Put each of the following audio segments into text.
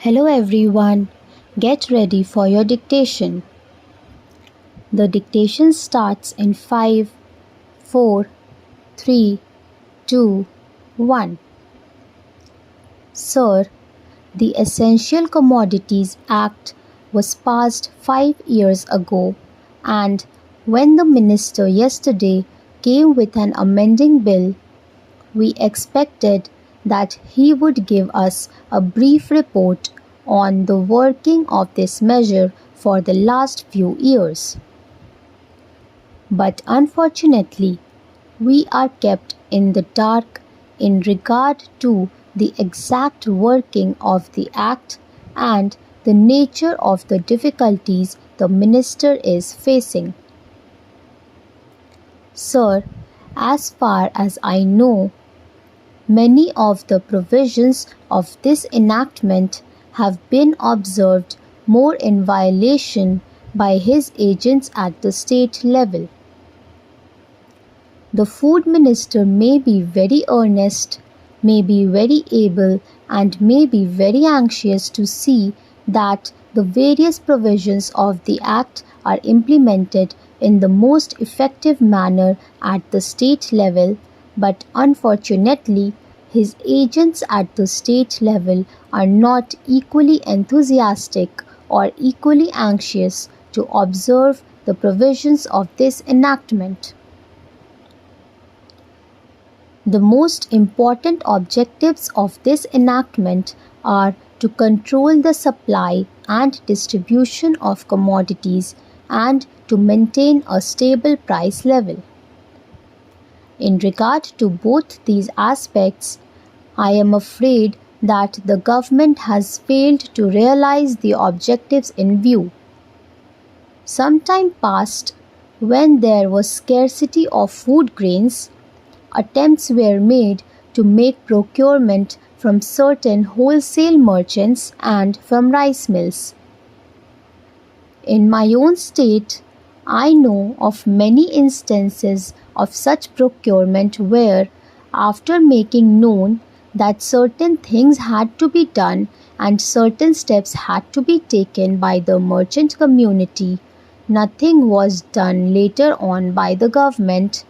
Hello everyone, get ready for your dictation. The dictation starts in 5, 4, 3, 2, 1. Sir, the Essential Commodities Act was passed 5 years ago, and when the minister yesterday came with an amending bill, we expected that he would give us a brief report on the working of this measure for the last few years. But unfortunately, we are kept in the dark in regard to the exact working of the Act and the nature of the difficulties the minister is facing. Sir, as far as I know, many of the provisions of this enactment have been observed more in violation by his agents at the state level. The food minister may be very earnest, may be very able, and may be very anxious to see that the various provisions of the Act are implemented in the most effective manner at the state level, but unfortunately, his agents at the state level are not equally enthusiastic or equally anxious to observe the provisions of this enactment. The most important objectives of this enactment are to control the supply and distribution of commodities and to maintain a stable price level. In regard to both these aspects, I am afraid that the government has failed to realize the objectives in view. Some time past, when there was scarcity of food grains, attempts were made to make procurement from certain wholesale merchants and from rice mills. In my own state, I know of many instances of such procurement where, after making known that certain things had to be done and certain steps had to be taken by the merchant community, nothing was done later on by the government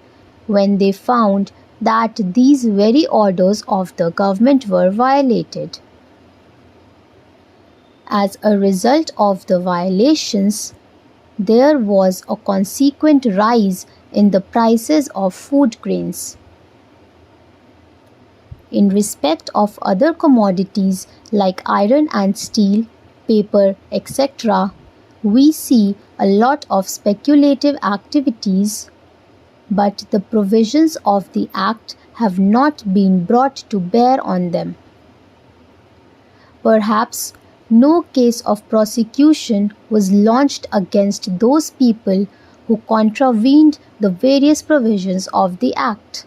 when they found that these very orders of the government were violated. As a result of the violations, there was a consequent rise in the prices of food grains. In respect of other commodities like iron and steel, paper, etc., we see a lot of speculative activities, but the provisions of the Act have not been brought to bear on them. Perhaps no case of prosecution was launched against those people who contravened the various provisions of the Act.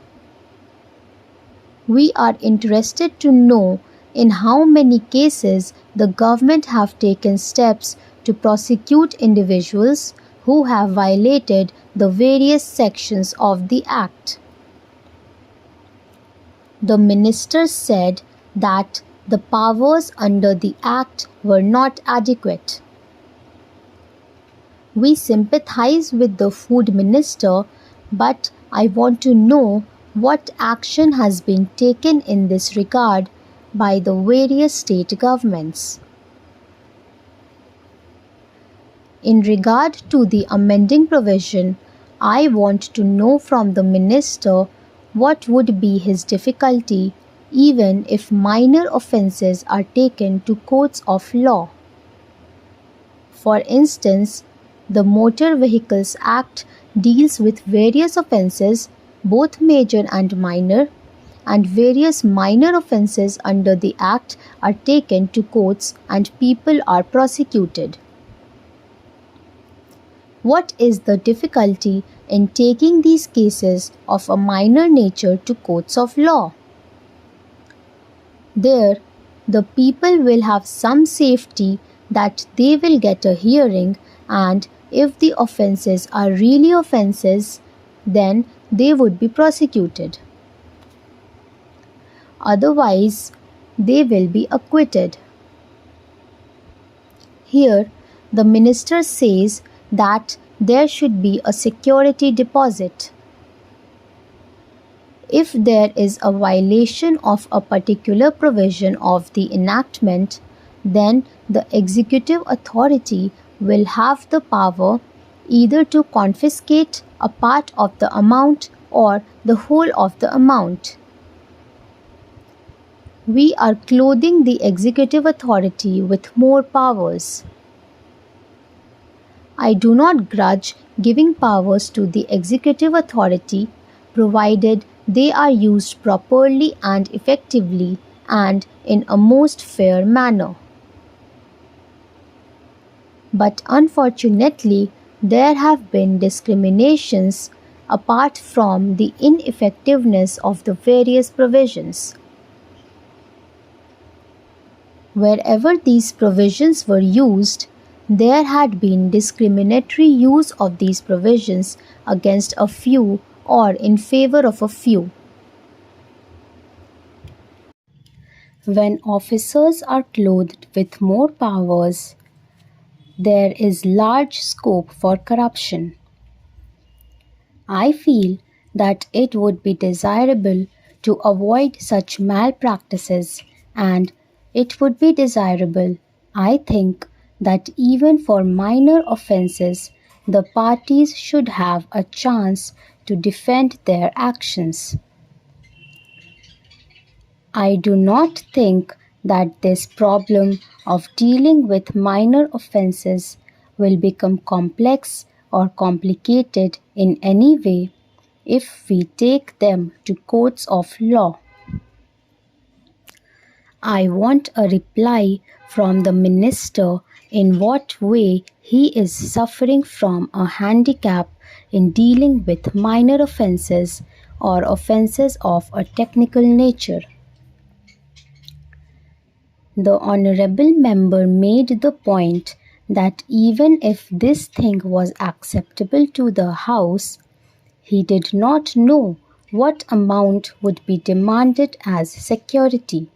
We are interested to know in how many cases the government have taken steps to prosecute individuals who have violated the various sections of the Act. The minister said that the powers under the Act were not adequate. We sympathize with the food minister, but I want to know what action has been taken in this regard by the various state governments. In regard to the amending provision, I want to know from the minister what would be his difficulty even if minor offences are taken to courts of law. For instance, the Motor Vehicles Act deals with various offences, both major and minor, and various minor offences under the Act are taken to courts and people are prosecuted. What is the difficulty in taking these cases of a minor nature to courts of law? There, the people will have some safety that they will get a hearing, and if the offences are really offences, then they would be prosecuted. Otherwise, they will be acquitted. Here, the minister says that there should be a security deposit. If there is a violation of a particular provision of the enactment, then the executive authority will have the power either to confiscate a part of the amount or the whole of the amount. We are clothing the executive authority with more powers. I do not grudge giving powers to the executive authority, provided they are used properly and effectively and in a most fair manner. But unfortunately, there have been discriminations apart from the ineffectiveness of the various provisions. Wherever these provisions were used, there had been discriminatory use of these provisions against a few or in favor of a few. When officers are clothed with more powers, there is large scope for corruption. I feel that it would be desirable to avoid such malpractices, and it would be desirable, I think, that even for minor offences, the parties should have a chance to defend their actions. I do not think that this problem of dealing with minor offences will become complex or complicated in any way if we take them to courts of law. I want a reply from the minister in what way he is suffering from a handicap in dealing with minor offences or offences of a technical nature. The honourable member made the point that even if this thing was acceptable to the House, he did not know what amount would be demanded as security.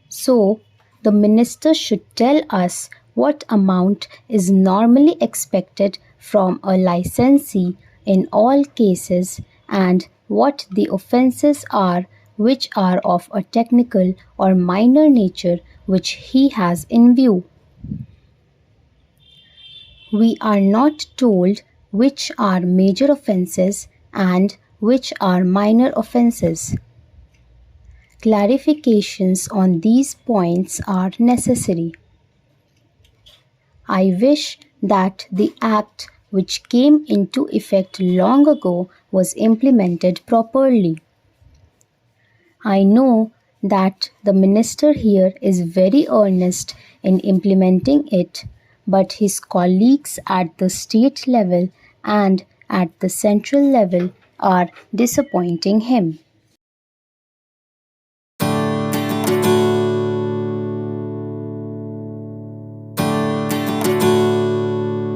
So, the minister should tell us what amount is normally expected from a licensee in all cases and what the offences are which are of a technical or minor nature which he has in view. We are not told which are major offences and which are minor offences. Clarifications on these points are necessary. I wish that the Act which came into effect long ago was implemented properly. I know that the minister here is very earnest in implementing it, but his colleagues at the state level and at the central level are disappointing him.